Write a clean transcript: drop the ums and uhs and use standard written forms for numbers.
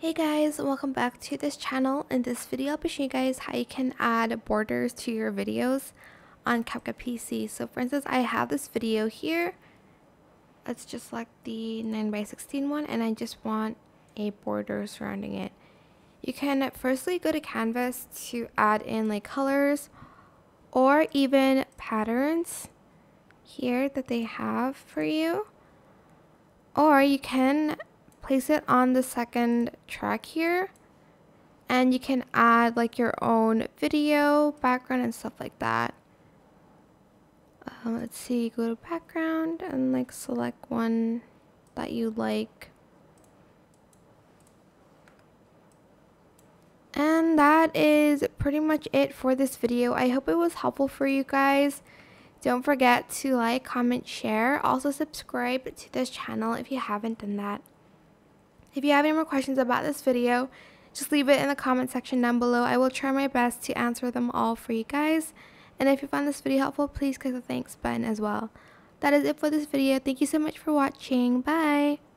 Hey guys, welcome back to this channel. In this video, I'll be showing you guys how you can add borders to your videos on CapCut PC. So for instance, I have this video here. Let's just select the 9x16 one and I just want a border surrounding it. You can firstly go to Canvas to add in like colors or even patterns here that they have for you. Or you can place it on the second track here and you can add like your own video background and stuff like that. Let's see, go to background and like select one that you like. And that is pretty much it for this video. I hope it was helpful for you guys. Don't forget to like, comment, share. Also subscribe to this channel if you haven't done that. If you have any more questions about this video, just leave it in the comment section down below. I will try my best to answer them all for you guys. And if you found this video helpful, please click the thanks button as well. That is it for this video. Thank you so much for watching. Bye!